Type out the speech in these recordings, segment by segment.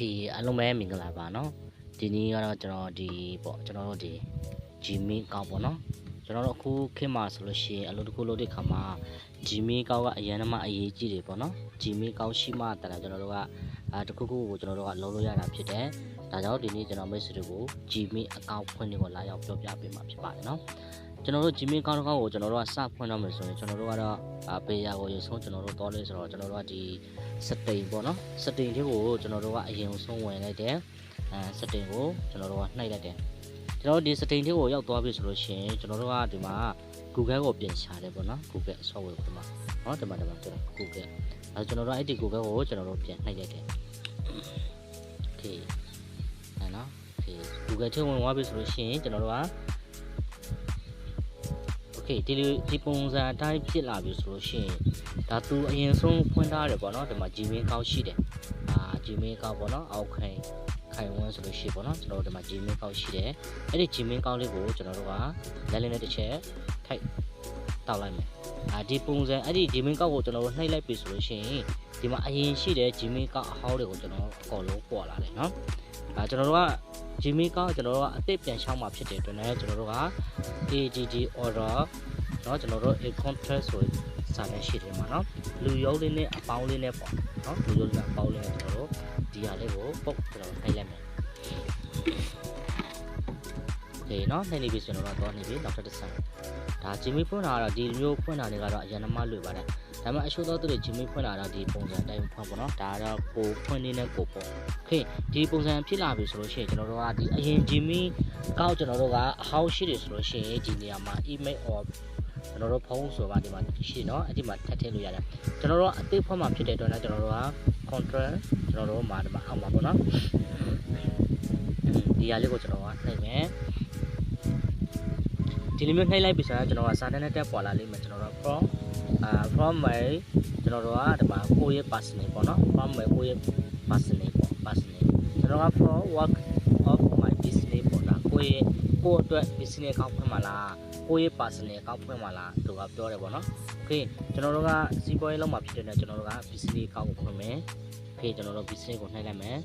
Okay အားလုံးပဲမင်္ဂလာပါเนาะဒီနေ့ကတော့ကျွန်တော်ဒီပေါ့ကျွန်တော်တို့ဒီ Gmail ကောက်ပေါ့เนาะကျွန်တော်တို့အခုခေတ်မှာဆိုလို့ရှိရင်အလုပ်တစ်ခုလုပ်တဲ့ခါမှာ Gmail ကောက်ကအရင်ကမှအရေးကြီးတယ်ပေါ့เนาะ Gmail ကောက်ရှိမှတလားကျွန်တော်တို့ကတစ်ခုခုကိုကျွန်တော်တို့ကလုပ်လို့ရတာဖြစ်တယ်ဒါကြောင့်ဒီနေ့ကျွန်တော်မိတ်ဆွေတွေကို Gmail အကောင့်ဖွင့်လေးကိုလာရောက်ပြောပြပေးမှာဖြစ်ပါတယ်เนาะကျွန်တော်တို့ Gmail ကောက်တစ်ခေါက်ကိုကျွန်တော်တို့ကစဖွင့်တော့မယ်ဆိုရင်ကျွန်တော်တို့ကတော့ပေယာကိုရဆုံးကျွန်တော်တို့တောလေးဆိုတော့ကျွန်တော်တို့ကဒီsetting ပေါ့နော် setting တွေကိုကျွန်တော်တို့ကအရင်ဆုံးဝင်လိုက်တယ်setting ကိုကျွန်တော်တို့ကနှိပ်လိုက်တယ်ကျွန်တော်တို့ဒီ setting တွေကိုရောက်သွားပြီဆိုလို့ရှိရင်ကျွန်တော်တို့ကဒီမှာ Google ကိုပြင်ရှာတယ်ပေါ့နော် Google software ကိုဒီမှာเนาะဒီမှာကျွန်တော် Google ကျွန်တော်တို့အဲ့ဒီ Google ကိုကျွန်တော်တို့ပြင်နှိပ်လိုက်တယ် Okay နော် Okay Google ထဲဝင်သွားပြီဆိုလို့ရှိရင်ကျွန်တော်တို့ကOkay ဒီပုံစံအတိုင်းဖြစ်လာပြီဆိုလို့ရှိရင်ဒါသူအရင်ဆုံးဖွင့်ထားတယ်ပေါ့နော်ဒီမှာ Gmail ကောက်ရှိတယ်Gmail ကောက်ပေါ့နော်အောက်ခိုင်ဝန်းဆိုလို့ရှိပေါ့နော်ကျွန်တော်တို့ဒီမှာ Gmail ကောက်ရှိတယ်အဲ့ဒီ Gmail ကောက်လေးကိုကျွန်တော်တို့ကလက်လေးနဲ့တစ်ချက်ထိုက်တောက်လိုက်မယ်ဒီပုံစံအဲ့ဒီ Gmail ကောက်ကိုကျွန်တော်တို့နှိပ်လိုက်ပြီဆိုလို့ရှိရင်ဒီမှာအရင်ရှိတဲ့ Gmail ကောက်အဟောင်းတွေကိုကျွန်တော်အကုန်လုံးပေါ်လာတယ်နော်ကျွန်တော်တို့ကGmail ကောက်ကျွန်တော်တို့ကအသစ်ပြန်ရှောင်းမှာဖြစ်တဲ့အတွက်လည်းကျွန်တော်တို့က ADD order เนาะကျွန်တော်တို့ a contract ဆိုစာနဲ့ရှိတယ်မှာเนาะလူရုပ်လေးနဲ့အပေါင်းလေးနဲ့ပေါ့เนาะလူရုပ်လေးနဲ့အပေါင်းလေးနဲ့ကျွန်တော်တို့ဒီဟာလေးကိုပုတ်ကျွန်တော်နှိပ်လိုက်မယ်โอเคเนาะနှိပ်နေပြီကျွန်တော်တို့တော့နေပြီနောက်တစ်ဆင့်ဒါ Gmail ဖွင့်တာကတော့ဒီမျိုးဖွင့်တာတွေကတော့အရင်ကမှလွယ်ပါတယ်ဒါပေမဲ့အချို့သောသူတွေ Gmail ဖွင့်တာတော့ဒီပုံစံအတိုင်းဖွင့်ပေါ့เนาะဒါကတော့ကိုဖွင့်နေတဲ့ကိုပေါ့โอเคဒီပုံစံဖြစ်လာပြီဆိုလို့ရှိရင်ကျွန်တော်တို့ကဒီအရင် Gmail ကောက်ကျွန်တော်တို့ကအဟောင်းရှိတယ်ဆိုလို့ရှိရင်ဒီနေရာမှာ email or ကျွန်တော်တို့ဖုန်းဆိုတာဒီမှာရှိเนาะအဲ့ဒီမှာထပ်ထည့်လို့ရတယ်ကျွန်တော်တို့အသေးဖွင့်မှာဖြစ်တဲ့အတွက်လည်းကျွန်တော်တို့က control ကျွန်တော်တို့မှာဒီမှာအောက်မှာပေါ့နော်ဒီဟာလေးကိုကျွန်တော်ကနှိပ်မယ်ဒီလိုမျိုးနှိပ်လိုက်ပြီဆိုတော့ကျွန်တော်ကစာတန်းနဲ့တက်ပေါ်လာလိမ့်မယ်ကျွန်တော်တို့ from my ကျွန်တော်တို့ကဒီမှာကိုယ့်ရဲ့ personal ပေါ့နော် from my ကိုယ့်ရဲ့ personal ပေါ့ personal ကျွန်တော်က for work of my business ပေါ့ဒါကိုယ့်အတွက် business ကောက်ဖွင့်မှာလားကိုယ့်ရဲ့ personal ကောက်ဖွင့်မှာလားသူကပြောတယ်ပေါ့နော် Okay ကျွန်တော်တို့ကစီးပွားရေးလောက်မှာဖြစ်တဲ့ကျွန်တော်တို့က business ကောက်ကိုဖွင့်မယ် Okay ကျွန်တော်တို့ business ကိုနှိပ်လိုက်မယ်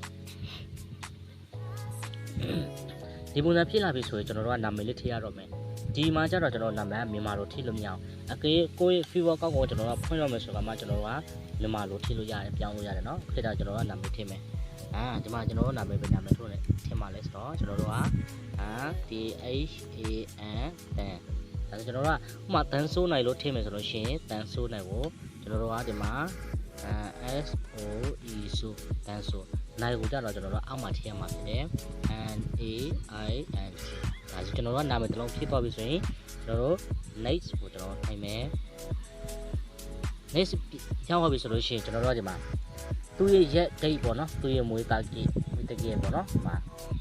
ဒီပုံစံဖြစ်လာပြီဆိုရင်ကျွန်တော်တို့ကနာမည်လေးထည့်ရတော့မယ်ဒီမှာကျတော့ကျွန်တော်နာမည်မြန်မာလိုထည့်လို့မရအောင်အကေကိုယ့်ရဲ့ fever ကောက်ကိုကျွန်တော်တို့ကဖွင့်ရမယ်ဆိုတော့မှကျွန်တော်တို့ကမြန်မာလိုထည့်လို့ရတယ်ပြောင်းလို့ရတယ်နော်ခေတ္တကျွန်တော်ကနာမည်ထည့်မယ်ဒီမှာကျွန်တော်တို့နာမည်ပဲနာမည်ထိုးတယ်ထည့်မှာလဲဆိုတော့ကျွန်တော်တို့ကTHAN တန်ဒါဆိုကျွန်တော်တို့ကဥမာတန်းဆိုးနိုင်လို့ထည့်မယ်ဆိုလို့ရှိရင်တန်းဆိုးနိုင်ကိုကျွန်တော်တို့ကဒီမှာSOE ဆိုတန်းဆိုနိုင်ကိုကြတော့ကျွန်တော်တို့အောက်မှာထည့်ရမှာဖြစ်တယ်NAIN ဒါဆိုကျွန်တော်တို့ကနာမည်တစ်လုံးဖြည့်သွားပြီဆိုရင်ကျွန်တော်တို့ next ကိုကျွန်တော်နှိပ်မယ် next ရောက်သွားပြီဆိုလို့ရှိရင်ကျွန်တော်တို့ကဒီမှာသူ့ရဲ့ရက် date ပေါ့နော်သူ့ရဲ့မွေးသားကြီးတကယ်ပေါ့နော်ဒီမှာ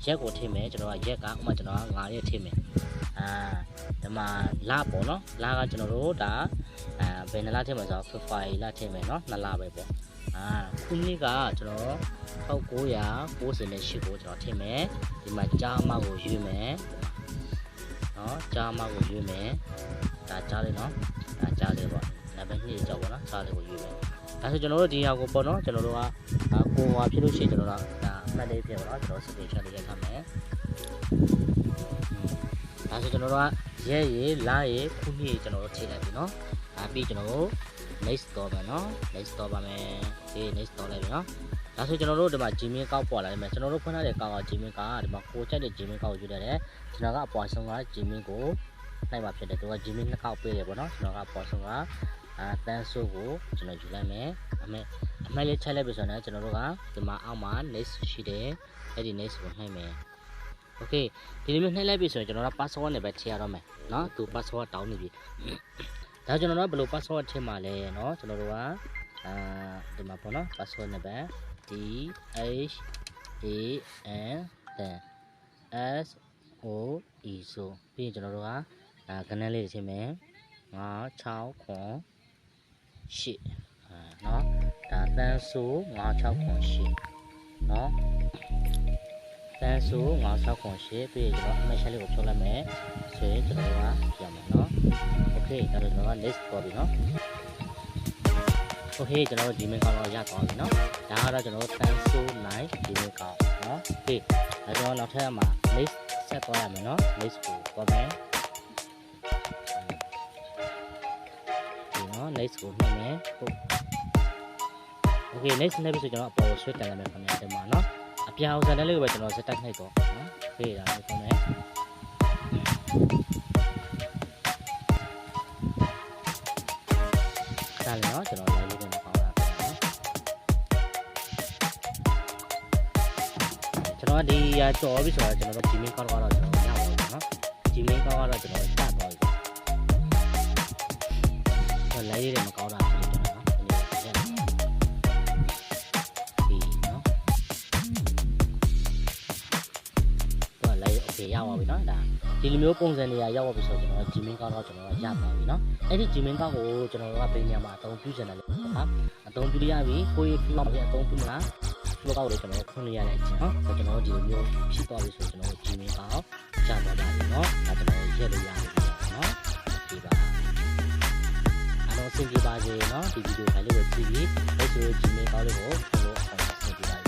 ရက်ကိုထည့်မယ်ကျွန်တော်ကရက်ကဥမာကျွန်တော်က9ရက်ထည့်မယ်ဒီမှာလပေါ့နော်လကကျွန်တော်တို့ဒါဘယ်နှလထည့်မှာဆိုတော့ February လထည့်မယ်နော်2လပဲပေါ့ခုနှစ်ကကျွန်တော်1998ကိုကျွန်တော်ထည့်မယ်ဒီမှာကြားမကိုရွေးမယ်နော်ကြားမကိုရွေးမယ်ဒါကြားလေးနော်ဒါကြားလေးပေါ့နံပါတ်2ကြောက်ပေါ့နော်ကြားလေးကိုရွေးမယ်ဒါဆိုကျွန်တော်တို့ဒီဟာကိုပေါ့နော်ကျွန်တော်တို့ကကိုဟာဖြစ်လို့ရှိရင်ကျွန်တော်တို့ဒါမှတ်လေးဖြစ်ပါတော့ကျွန်တော် screenshot လေးရိုက်ထားမယ်ဒါဆိုကျွန်တော်တို့ကရက်ရလရခုနှစ်ကျွန်တော်တို့ထည့်လိုက်ပြီနော်ပြီးကျွန်တော်တို့ next တော့မယ်နော် next တော့ပါမယ်ဒီ next တော့လိုက်ပြီနော်ဒါဆိုကျွန်တော်တို့ဒီမှာ Gmail ကောက်ပေါ်လာတယ်မယ်ကျွန်တော်တို့ဖွင့်ထားတဲ့ကောက်က Gmail ကဒီမှာကိုချက်တဲ့ Gmail ကောက်ကိုယူရတယ်ကျွန်တော်ကအပေါ်ဆုံးက Gmail ကိုလိုက်မှာဖြစ်တယ်သူက Gmail နှစ်ကောက်ပေးတယ်ပေါ့နော်ကျွန်တော်ကအပေါ်ဆုံးကတန်းဆိုးကိုကျွန်တော်ယူလိုက်မယ်အမေလေးချက်လိုက်ပြီဆိုတော့ကျွန်တော်တို့ကဒီမှာအောက်မှာ next ရှိတယ်အဲ့ဒီ next ကိုနှိပ်မယ် Okay ဒီလိုမျိုးနှိပ်လိုက်ပြီဆိုရင်ကျွန်တော်က password နဲ့ပဲထည့်ရတော့မယ်နော်သူ password တောင်းနေပြီဒါကျွန်တော်တို့ကဘယ်လို password ထည့်မှာလဲเนาะကျွန်တော်တို့ကဒီမှာပေါ့နော် password နဲ့ပဲ THAN တန် SOE ဆိုပြီးရင်ကျွန်တော်တို့ကကဏ္ဍလေးတွေထည့်မယ်969 8เนาะဒါတန်းဆို969 8เนาะတန်းဆို968ပြီးရင်ကျွန်တော်အမက်ရှယ်လေးကိုဖြုတ်လိုက်မယ်ဆိုရင်ကျွန်တော်တို့ကပြရမယ်เนาะ Okay ဒါဆိုကျွန်တော်က list ပေါ်ပြီเนาะ โอเคကျွန်တော်တို့ Gmail ကောင်းတော့ရသွားပြီเนาะဒါကတော့ကျွန်တော်တို့ 1009 Gmail ကောင်းเนาะโอเคဒါကျွန်တော်နောက်ထပ်မှာ next ဆက်သွားရမယ်เนาะ next ကိုသွားမယ်ဒီเนาะ next ကိုနှိပ်မယ်ဟုတ်โอเค next နှိပ်ပြီဆိုကျွန်တော်အပေါ်ဆွဲတင်လိုက်မယ်ခင်ဗျာဒီမှာเนาะအပြာအောင်စံတဲ့လေးကိုပဲကျွန်တော်စက်တက်နှိပ်တော့เนาะโอเคဒါလေးခေါ်မယ်ဒါလည်းเนาะကျွန်တော်လည်းလေးကိုမကောင်းတာကျွန်တော်ဒီရကြော်ပြီဆိုတော့ကျွန်တော်တို့ Gmail ကောင်းတော့ကျွန်တော်ရပါဘူးเนาะ Gmail ကောင်းတော့ကျွန်တော်စသွားပြီတော့လည်းရည်မကောင်းတာဖြစ်ကျွန်တော်เนาะဒီเนาะတော့လည်း okay ရပါပြီเนาะဒါဒီလိုမျိုးပုံစံတွေရောက်ပါပြီဆိုတော့ကျွန်တော် Gmail ကောင်းတော့ကျွန်တော်ရပါပြီเนาะအဲ့ဒီ Gmail ကောင်းကိုကျွန်တော်တို့ကပြင်ညမှာအသုံးပြုချင်တယ်လို့ဟာအသုံးပြုရပြီကိုယ့်ရဲ့ flow ရဲ့အသုံးပြုမလားflow ကောက်လို့ကျွန်တော်ဖွင့်လို့ရတဲ့အချိန်เนาะကျွန်တော်ဒီလိုမျိုးဖြစ်သွားပြီဆိုကျွန်တော် Gmail ကောက်ရသွားပါပြီเนาะဒါကျွန်တော်ရက်လို့ရတယ်เนาะဒီပါအားလုံးဆင်ပြေပါစေเนาะဒီဗီဒီယိုဖိုင်လေးကိုကြည့်ပြီးလက်ရှိ Gmail ကောက်လေးကို follow အောင်ဆင်ပြေပါ